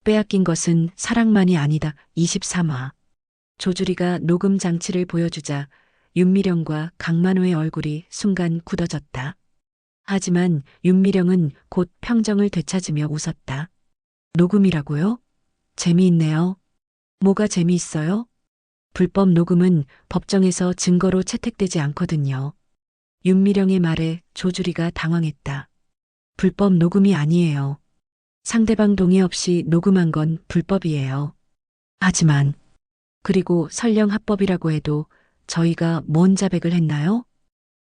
빼앗긴 것은 사랑만이 아니다. 23화. 조주리가 녹음 장치를 보여주자 윤미령과 강만호의 얼굴이 순간 굳어졌다. 하지만 윤미령은 곧 평정을 되찾으며 웃었다. 녹음이라고요? 재미있네요. 뭐가 재미있어요? 불법 녹음은 법정에서 증거로 채택되지 않거든요. 윤미령의 말에 조주리가 당황했다. 불법 녹음이 아니에요. 상대방 동의 없이 녹음한 건 불법이에요. 하지만, 그리고 설령 합법이라고 해도 저희가 뭔 자백을 했나요?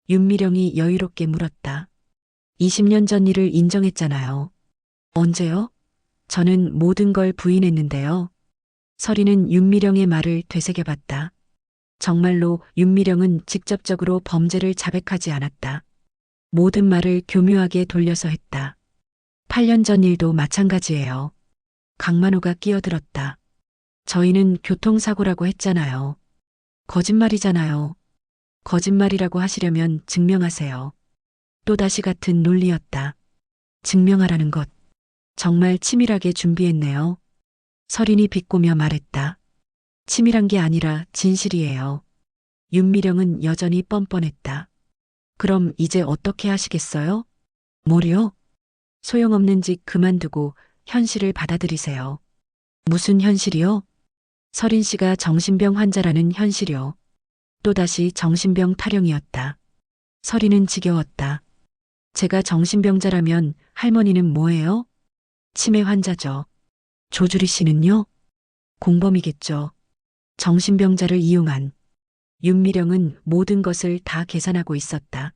윤미령이 여유롭게 물었다. 20년 전 일을 인정했잖아요. 언제요? 저는 모든 걸 부인했는데요. 서리는 윤미령의 말을 되새겨봤다. 정말로 윤미령은 직접적으로 범죄를 자백하지 않았다. 모든 말을 교묘하게 돌려서 했다. 8년 전 일도 마찬가지예요. 강만호가 끼어들었다. 저희는 교통사고라고 했잖아요. 거짓말이잖아요. 거짓말이라고 하시려면 증명하세요. 또다시 같은 논리였다. 증명하라는 것. 정말 치밀하게 준비했네요. 서린이 비꼬며 말했다. 치밀한 게 아니라 진실이에요. 윤미령은 여전히 뻔뻔했다. 그럼 이제 어떻게 하시겠어요? 뭐요? 소용없는 짓 그만두고 현실을 받아들이세요. 무슨 현실이요? 서린 씨가 정신병 환자라는 현실이요. 또다시 정신병 타령이었다. 서린은 지겨웠다. 제가 정신병자라면 할머니는 뭐예요? 치매 환자죠. 조주리 씨는요? 공범이겠죠. 정신병자를 이용한. 윤미령은 모든 것을 다 계산하고 있었다.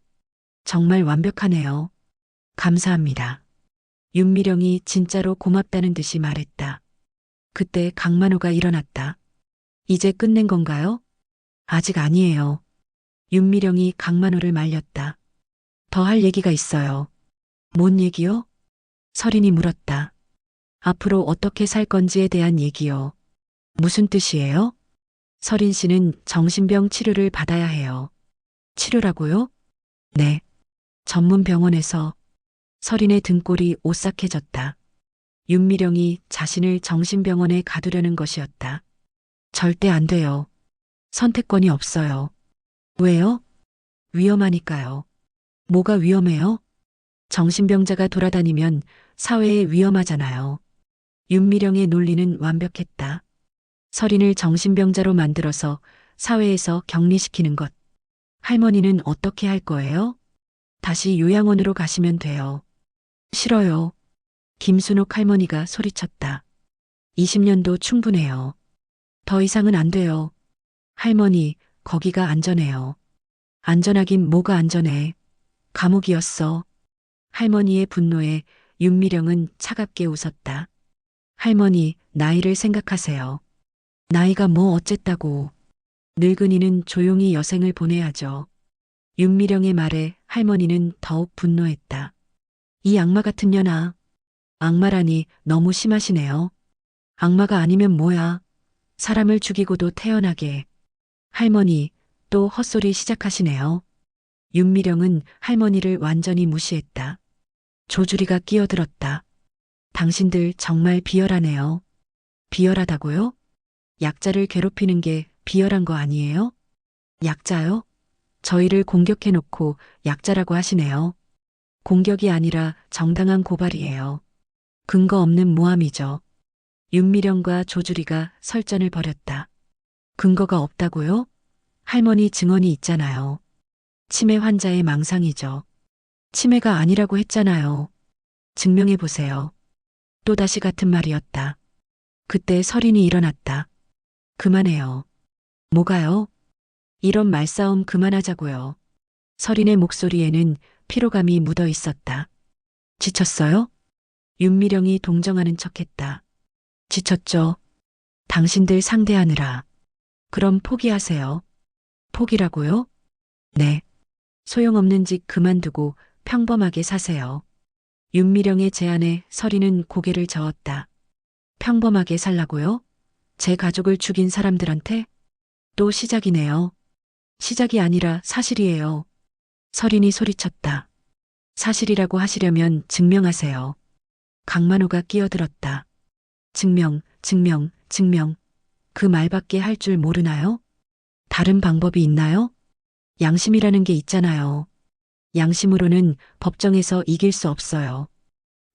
정말 완벽하네요. 감사합니다. 윤미령이 진짜로 고맙다는 듯이 말했다. 그때 강만호가 일어났다. 이제 끝낸 건가요? 아직 아니에요. 윤미령이 강만호를 말렸다. 더 할 얘기가 있어요. 뭔 얘기요? 서린이 물었다. 앞으로 어떻게 살 건지에 대한 얘기요. 무슨 뜻이에요? 서린 씨는 정신병 치료를 받아야 해요. 치료라고요? 네. 전문 병원에서. 서린의 등골이 오싹해졌다. 윤미령이 자신을 정신병원에 가두려는 것이었다. 절대 안 돼요. 선택권이 없어요. 왜요? 위험하니까요. 뭐가 위험해요? 정신병자가 돌아다니면 사회에 위험하잖아요. 윤미령의 논리는 완벽했다. 서린을 정신병자로 만들어서 사회에서 격리시키는 것. 할머니는 어떻게 할 거예요? 다시 요양원으로 가시면 돼요. 싫어요. 김순옥 할머니가 소리쳤다. 20년도 충분해요. 더 이상은 안 돼요. 할머니, 거기가 안전해요. 안전하긴 뭐가 안전해. 감옥이었어. 할머니의 분노에 윤미령은 차갑게 웃었다. 할머니, 나이를 생각하세요. 나이가 뭐 어쨌다고. 늙은이는 조용히 여생을 보내야죠. 윤미령의 말에 할머니는 더욱 분노했다. 이 악마 같은 년아. 악마라니 너무 심하시네요. 악마가 아니면 뭐야. 사람을 죽이고도 태어나게. 할머니, 또 헛소리 시작하시네요. 윤미령은 할머니를 완전히 무시했다. 조주리가 끼어들었다. 당신들 정말 비열하네요. 비열하다고요? 약자를 괴롭히는 게 비열한 거 아니에요? 약자요? 저희를 공격해놓고 약자라고 하시네요. 공격이 아니라 정당한 고발이에요. 근거 없는 모함이죠. 윤미령과 조주리가 설전을 벌였다. 근거가 없다고요? 할머니 증언이 있잖아요. 치매 환자의 망상이죠. 치매가 아니라고 했잖아요. 증명해 보세요. 또다시 같은 말이었다. 그때 서린이 일어났다. 그만해요. 뭐가요? 이런 말싸움 그만하자고요. 서린의 목소리에는 피로감이 묻어 있었다. 지쳤어요? 윤미령이 동정하는 척했다. 지쳤죠. 당신들 상대하느라. 그럼 포기하세요. 포기라고요? 네. 소용없는 짓 그만두고 평범하게 사세요. 윤미령의 제안에 서린은 고개를 저었다. 평범하게 살라고요? 제 가족을 죽인 사람들한테? 또 시작이네요. 시작이 아니라 사실이에요. 서린이 소리쳤다. 사실이라고 하시려면 증명하세요. 강만호가 끼어들었다. 증명. 그 말밖에 할 줄 모르나요? 다른 방법이 있나요? 양심이라는 게 있잖아요. 양심으로는 법정에서 이길 수 없어요.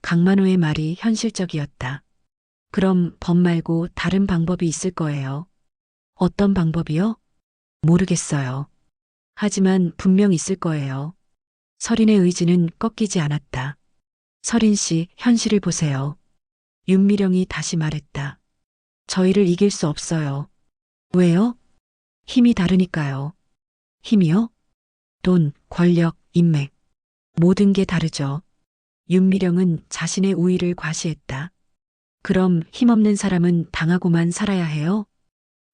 강만호의 말이 현실적이었다. 그럼 법 말고 다른 방법이 있을 거예요. 어떤 방법이요? 모르겠어요. 하지만 분명 있을 거예요. 서린의 의지는 꺾이지 않았다. 서린 씨, 현실을 보세요. 윤미령이 다시 말했다. 저희를 이길 수 없어요. 왜요? 힘이 다르니까요. 힘이요? 돈, 권력, 인맥. 모든 게 다르죠. 윤미령은 자신의 우위를 과시했다. 그럼 힘없는 사람은 당하고만 살아야 해요?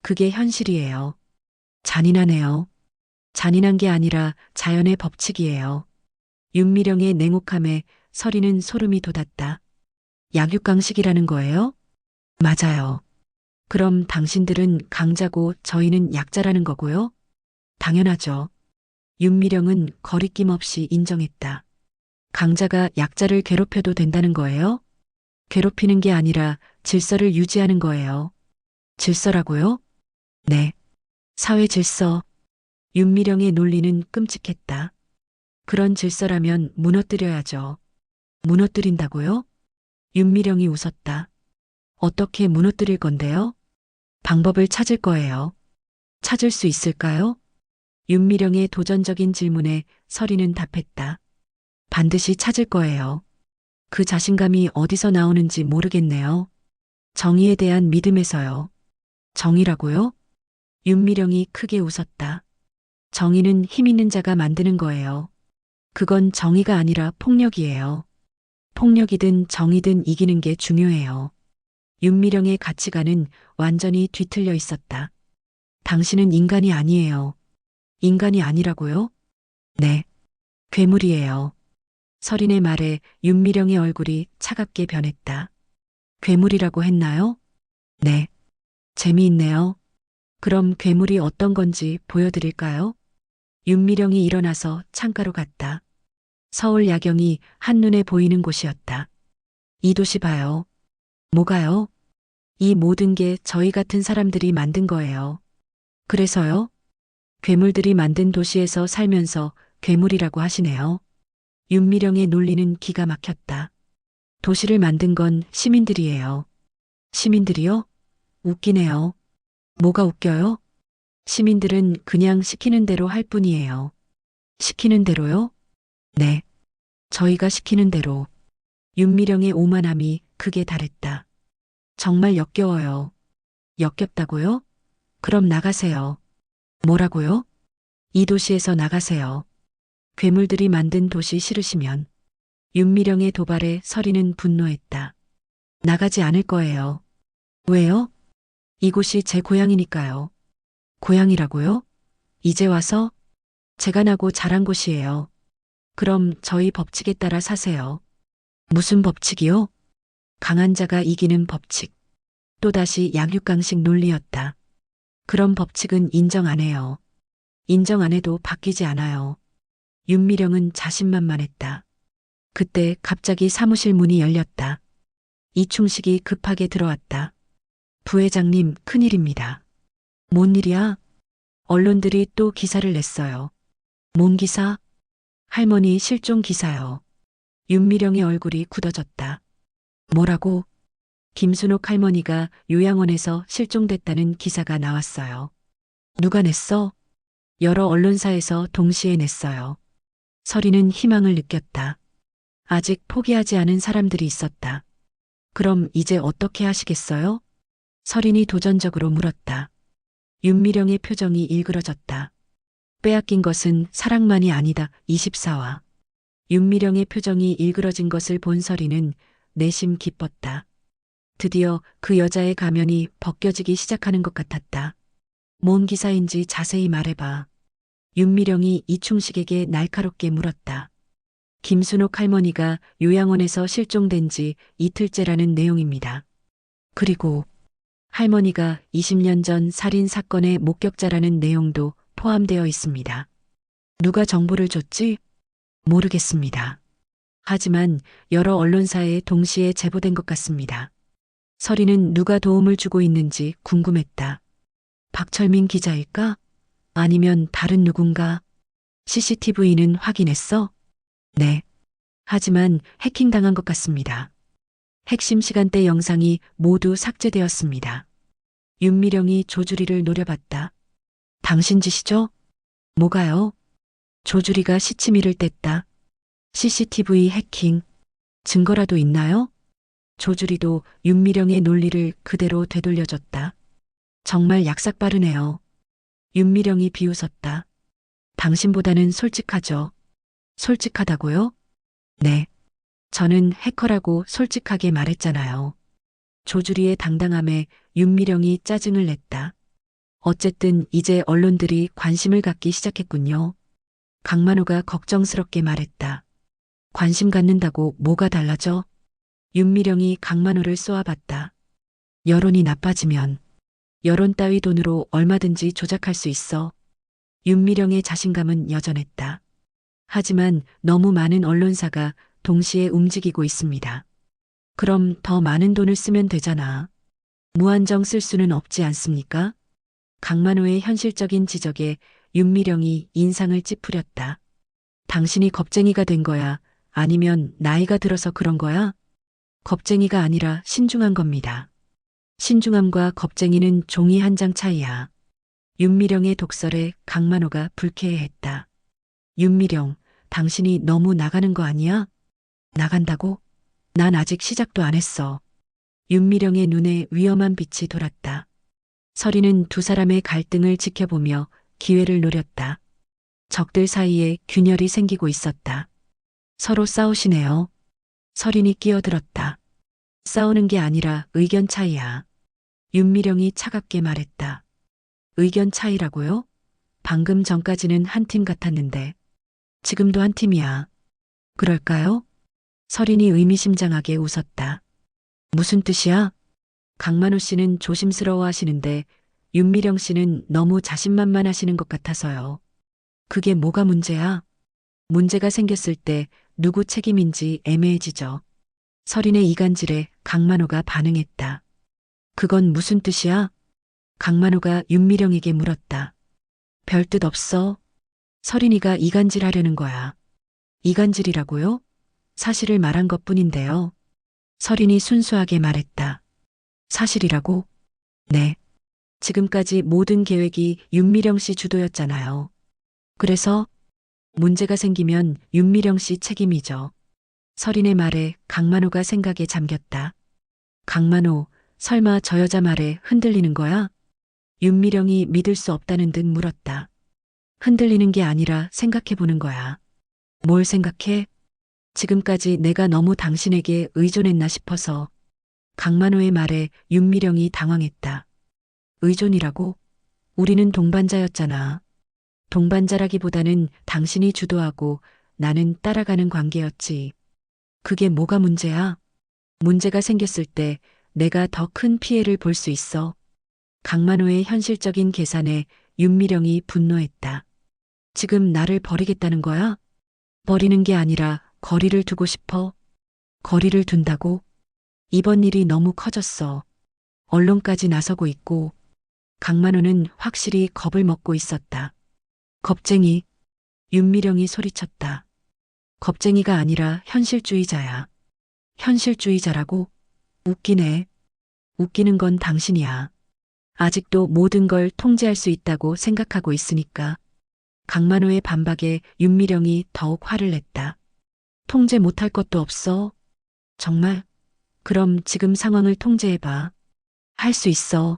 그게 현실이에요. 잔인하네요. 잔인한 게 아니라 자연의 법칙이에요. 윤미령의 냉혹함에 서리는 소름이 돋았다. 약육강식이라는 거예요? 맞아요. 그럼 당신들은 강자고 저희는 약자라는 거고요? 당연하죠. 윤미령은 거리낌 없이 인정했다. 강자가 약자를 괴롭혀도 된다는 거예요? 괴롭히는 게 아니라 질서를 유지하는 거예요. 질서라고요? 네. 사회 질서. 윤미령의 논리는 끔찍했다. 그런 질서라면 무너뜨려야죠. 무너뜨린다고요? 윤미령이 웃었다. 어떻게 무너뜨릴 건데요? 방법을 찾을 거예요. 찾을 수 있을까요? 윤미령의 도전적인 질문에 서리는 답했다. 반드시 찾을 거예요. 그 자신감이 어디서 나오는지 모르겠네요. 정의에 대한 믿음에서요. 정의라고요? 윤미령이 크게 웃었다. 정의는 힘 있는 자가 만드는 거예요. 그건 정의가 아니라 폭력이에요. 폭력이든 정의든 이기는 게 중요해요. 윤미령의 가치관은 완전히 뒤틀려 있었다. 당신은 인간이 아니에요. 인간이 아니라고요? 네. 괴물이에요. 서린의 말에 윤미령의 얼굴이 차갑게 변했다. 괴물이라고 했나요? 네. 재미있네요. 그럼 괴물이 어떤 건지 보여드릴까요? 윤미령이 일어나서 창가로 갔다. 서울 야경이 한눈에 보이는 곳이었다. 이 도시 봐요. 뭐가요? 이 모든 게 저희 같은 사람들이 만든 거예요. 그래서요? 괴물들이 만든 도시에서 살면서 괴물이라고 하시네요. 윤미령의 논리는 기가 막혔다. 도시를 만든 건 시민들이에요. 시민들이요? 웃기네요. 뭐가 웃겨요? 시민들은 그냥 시키는 대로 할 뿐이에요. 시키는 대로요? 네. 저희가 시키는 대로. 윤미령의 오만함이 극에 달했다. 정말 역겨워요. 역겹다고요? 그럼 나가세요. 뭐라고요? 이 도시에서 나가세요. 괴물들이 만든 도시 싫으시면. 윤미령의 도발에 서리는 분노했다. 나가지 않을 거예요. 왜요? 이곳이 제 고향이니까요. 고향이라고요? 이제 와서? 제가 나고 자란 곳이에요. 그럼 저희 법칙에 따라 사세요. 무슨 법칙이요? 강한 자가 이기는 법칙. 또다시 약육강식 논리였다. 그런 법칙은 인정 안 해요. 인정 안 해도 바뀌지 않아요. 윤미령은 자신만만했다. 그때 갑자기 사무실 문이 열렸다. 이충식이 급하게 들어왔다. 부회장님, 큰일입니다. 뭔 일이야? 언론들이 또 기사를 냈어요. 뭔 기사? 할머니 실종 기사요. 윤미령의 얼굴이 굳어졌다. 뭐라고? 김순옥 할머니가 요양원에서 실종됐다는 기사가 나왔어요. 누가 냈어? 여러 언론사에서 동시에 냈어요. 서리는 희망을 느꼈다. 아직 포기하지 않은 사람들이 있었다. 그럼 이제 어떻게 하시겠어요? 서린이 도전적으로 물었다. 윤미령의 표정이 일그러졌다. 빼앗긴 것은 사랑만이 아니다. 24화. 윤미령의 표정이 일그러진 것을 본 서리는 내심 기뻤다. 드디어 그 여자의 가면이 벗겨지기 시작하는 것 같았다. 뭔 기사인지 자세히 말해봐. 윤미령이 이충식에게 날카롭게 물었다. 김순옥 할머니가 요양원에서 실종된 지 이틀째라는 내용입니다. 그리고 할머니가 20년 전 살인 사건의 목격자라는 내용도 포함되어 있습니다. 누가 정보를 줬지? 모르겠습니다. 하지만 여러 언론사에 동시에 제보된 것 같습니다. 서리는 누가 도움을 주고 있는지 궁금했다. 박철민 기자일까? 아니면 다른 누군가? CCTV는 확인했어? 네. 하지만 해킹당한 것 같습니다. 핵심 시간대 영상이 모두 삭제되었습니다. 윤미령이 조주리를 노려봤다. 당신 짓이죠? 뭐가요? 조주리가 시치미를 뗐다. CCTV 해킹. 증거라도 있나요? 조주리도 윤미령의 논리를 그대로 되돌려줬다. 정말 약삭 빠르네요. 윤미령이 비웃었다. 당신보다는 솔직하죠. 솔직하다고요? 네. 저는 해커라고 솔직하게 말했잖아요. 조주리의 당당함에 윤미령이 짜증을 냈다. 어쨌든 이제 언론들이 관심을 갖기 시작했군요. 강만호가 걱정스럽게 말했다. 관심 갖는다고 뭐가 달라져? 윤미령이 강만호를 쏘아봤다. 여론이 나빠지면 여론 따위 돈으로 얼마든지 조작할 수 있어. 윤미령의 자신감은 여전했다. 하지만 너무 많은 언론사가 동시에 움직이고 있습니다. 그럼 더 많은 돈을 쓰면 되잖아. 무한정 쓸 수는 없지 않습니까? 강만호의 현실적인 지적에 윤미령이 인상을 찌푸렸다. 당신이 겁쟁이가 된 거야? 아니면 나이가 들어서 그런 거야? 겁쟁이가 아니라 신중한 겁니다. 신중함과 겁쟁이는 종이 한 장 차이야. 윤미령의 독설에 강만호가 불쾌해했다. 윤미령, 당신이 너무 나가는 거 아니야? 나간다고? 난 아직 시작도 안 했어. 윤미령의 눈에 위험한 빛이 돌았다. 서리는 두 사람의 갈등을 지켜보며 기회를 노렸다. 적들 사이에 균열이 생기고 있었다. 서로 싸우시네요. 서린이 끼어들었다. 싸우는 게 아니라 의견 차이야. 윤미령이 차갑게 말했다. 의견 차이라고요? 방금 전까지는 한 팀 같았는데. 지금도 한 팀이야. 그럴까요? 서린이 의미심장하게 웃었다. 무슨 뜻이야? 강만호 씨는 조심스러워 하시는데 윤미령 씨는 너무 자신만만하시는 것 같아서요. 그게 뭐가 문제야? 문제가 생겼을 때 누구 책임인지 애매해지죠. 서린의 이간질에 강만호가 반응했다. 그건 무슨 뜻이야? 강만호가 윤미령에게 물었다. 별 뜻 없어. 서린이가 이간질하려는 거야. 이간질이라고요? 사실을 말한 것뿐인데요. 서린이 순수하게 말했다. 사실이라고? 네. 지금까지 모든 계획이 윤미령 씨 주도였잖아요. 그래서 문제가 생기면 윤미령 씨 책임이죠. 서린의 말에 강만호가 생각에 잠겼다. 강만호, 설마 저 여자 말에 흔들리는 거야? 윤미령이 믿을 수 없다는 듯 물었다. 흔들리는 게 아니라 생각해 보는 거야. 뭘 생각해? 지금까지 내가 너무 당신에게 의존했나 싶어서. 강만호의 말에 윤미령이 당황했다. 의존이라고? 우리는 동반자였잖아. 동반자라기보다는 당신이 주도하고 나는 따라가는 관계였지. 그게 뭐가 문제야? 문제가 생겼을 때 내가 더 큰 피해를 볼 수 있어. 강만호의 현실적인 계산에 윤미령이 분노했다. 지금 나를 버리겠다는 거야? 버리는 게 아니라 거리를 두고 싶어. 거리를 둔다고? 이번 일이 너무 커졌어. 언론까지 나서고 있고. 강만호는 확실히 겁을 먹고 있었다. 겁쟁이. 윤미령이 소리쳤다. 겁쟁이가 아니라 현실주의자야. 현실주의자라고? 웃기네. 웃기는 건 당신이야. 아직도 모든 걸 통제할 수 있다고 생각하고 있으니까. 강만호의 반박에 윤미령이 더욱 화를 냈다. 통제 못할 것도 없어. 정말? 그럼 지금 상황을 통제해봐. 할 수 있어.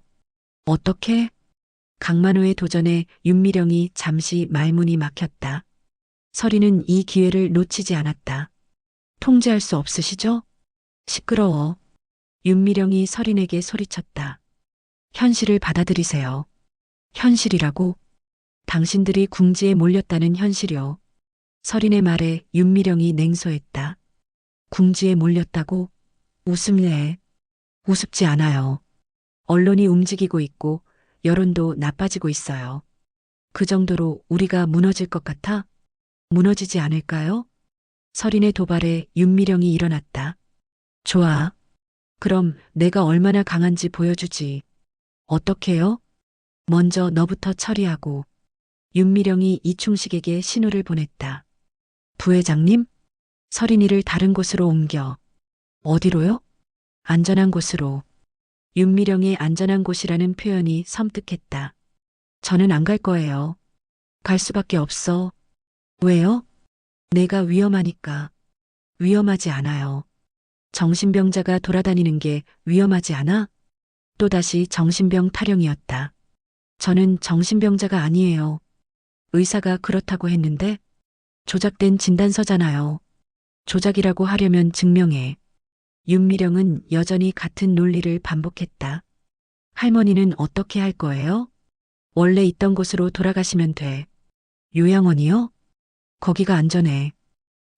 어떻게? 강만호의 도전에 윤미령이 잠시 말문이 막혔다. 서리는 이 기회를 놓치지 않았다. 통제할 수 없으시죠? 시끄러워. 윤미령이 서린에게 소리쳤다. 현실을 받아들이세요. 현실이라고? 당신들이 궁지에 몰렸다는 현실이요. 서린의 말에 윤미령이 냉소했다. 궁지에 몰렸다고? 우습네. 우습지 않아요. 언론이 움직이고 있고 여론도 나빠지고 있어요. 그 정도로 우리가 무너질 것 같아? 무너지지 않을까요? 서린의 도발에 윤미령이 일어났다. 좋아. 그럼 내가 얼마나 강한지 보여주지. 어떻게요? 먼저 너부터 처리하고. 윤미령이 이충식에게 신호를 보냈다. 부회장님? 서린이를 다른 곳으로 옮겨. 어디로요? 안전한 곳으로. 윤미령의 안전한 곳이라는 표현이 섬뜩했다. 저는 안 갈 거예요. 갈 수밖에 없어. 왜요? 내가 위험하니까. 위험하지 않아요. 정신병자가 돌아다니는 게 위험하지 않아? 또다시 정신병 타령이었다. 저는 정신병자가 아니에요. 의사가 그렇다고 했는데 조작된 진단서잖아요. 조작이라고 하려면 증명해. 윤미령은 여전히 같은 논리를 반복했다. 할머니는 어떻게 할 거예요? 원래 있던 곳으로 돌아가시면 돼. 요양원이요? 거기가 안전해.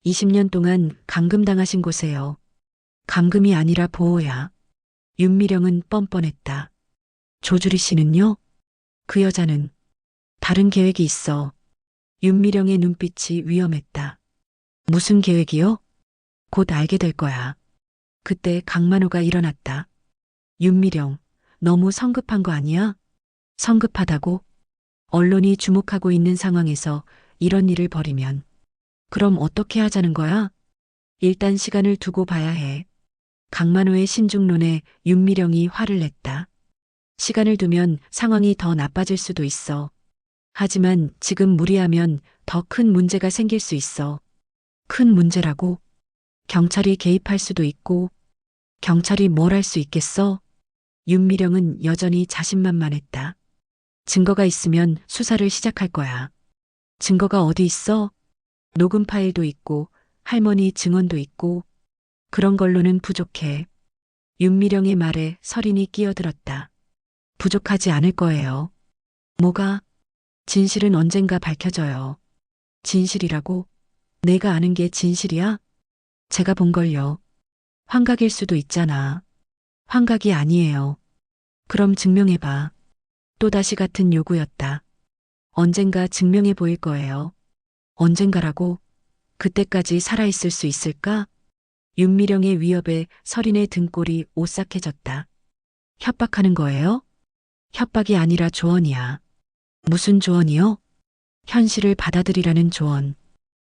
20년 동안 감금당하신 곳에요. 감금이 아니라 보호야. 윤미령은 뻔뻔했다. 조주리 씨는요? 그 여자는 다른 계획이 있어. 윤미령의 눈빛이 위험했다. 무슨 계획이요? 곧 알게 될 거야. 그때 강만호가 일어났다. 윤미령, 너무 성급한 거 아니야? 성급하다고? 언론이 주목하고 있는 상황에서 이런 일을 벌이면. 그럼 어떻게 하자는 거야? 일단 시간을 두고 봐야 해. 강만호의 신중론에 윤미령이 화를 냈다. 시간을 두면 상황이 더 나빠질 수도 있어. 하지만 지금 무리하면 더 큰 문제가 생길 수 있어. 큰 문제라고? 경찰이 개입할 수도 있고, 경찰이 뭘 할 수 있겠어? 윤미령은 여전히 자신만만했다. 증거가 있으면 수사를 시작할 거야. 증거가 어디 있어? 녹음 파일도 있고, 할머니 증언도 있고, 그런 걸로는 부족해. 윤미령의 말에 서린이 끼어들었다. 부족하지 않을 거예요. 뭐가? 진실은 언젠가 밝혀져요. 진실이라고? 내가 아는 게 진실이야? 제가 본 걸요. 환각일 수도 있잖아. 환각이 아니에요. 그럼 증명해봐. 또다시 같은 요구였다. 언젠가 증명해 보일 거예요. 언젠가라고? 그때까지 살아있을 수 있을까? 윤미령의 위협에 서린의 등골이 오싹해졌다. 협박하는 거예요? 협박이 아니라 조언이야. 무슨 조언이요? 현실을 받아들이라는 조언.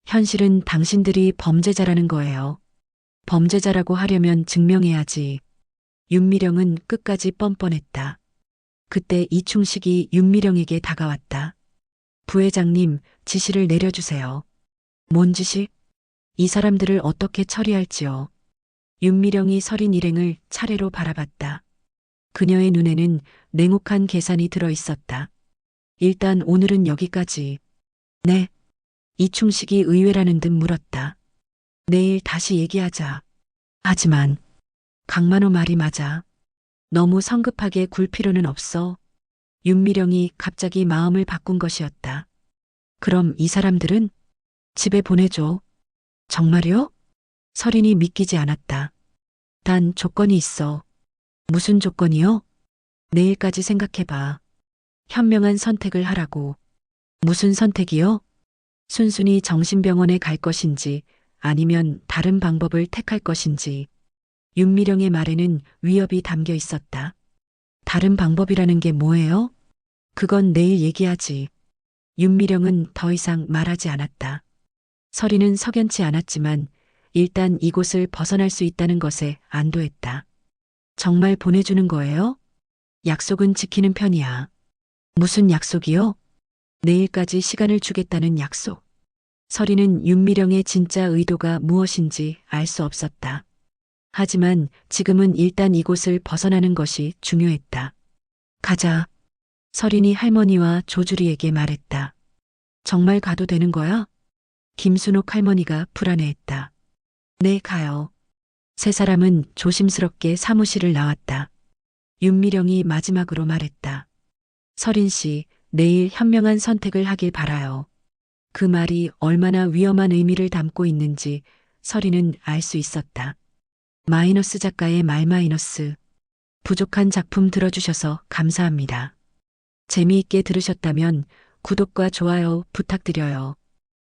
현실은 당신들이 범죄자라는 거예요. 범죄자라고 하려면 증명해야지. 윤미령은 끝까지 뻔뻔했다. 그때 이충식이 윤미령에게 다가왔다. 부회장님, 지시를 내려주세요. 뭔 지시? 이 사람들을 어떻게 처리할지요. 윤미령이 서린 일행을 차례로 바라봤다. 그녀의 눈에는 냉혹한 계산이 들어 있었다. 일단 오늘은 여기까지. 네. 이충식이 의외라는 듯 물었다. 내일 다시 얘기하자. 하지만 강만호 말이 맞아. 너무 성급하게 굴 필요는 없어. 윤미령이 갑자기 마음을 바꾼 것이었다. 그럼 이 사람들은 집에 보내줘. 정말요? 서린이 믿기지 않았다. 단 조건이 있어. 무슨 조건이요? 내일까지 생각해봐. 현명한 선택을 하라고. 무슨 선택이요? 순순히 정신병원에 갈 것인지 아니면 다른 방법을 택할 것인지. 윤미령의 말에는 위협이 담겨 있었다. 다른 방법이라는 게 뭐예요? 그건 내일 얘기하지. 윤미령은 더 이상 말하지 않았다. 서린은 석연치 않았지만 일단 이곳을 벗어날 수 있다는 것에 안도했다. 정말 보내주는 거예요? 약속은 지키는 편이야. 무슨 약속이요? 내일까지 시간을 주겠다는 약속. 서린은 윤미령의 진짜 의도가 무엇인지 알 수 없었다. 하지만 지금은 일단 이곳을 벗어나는 것이 중요했다. 가자. 서린이 할머니와 조주리에게 말했다. 정말 가도 되는 거야? 김순옥 할머니가 불안해했다. 네, 가요. 세 사람은 조심스럽게 사무실을 나왔다. 윤미령이 마지막으로 말했다. 서린 씨, 내일 현명한 선택을 하길 바라요. 그 말이 얼마나 위험한 의미를 담고 있는지 서린은 알 수 있었다. 마이너스 작가의 말 마이너스. 부족한 작품 들어주셔서 감사합니다. 재미있게 들으셨다면 구독과 좋아요 부탁드려요.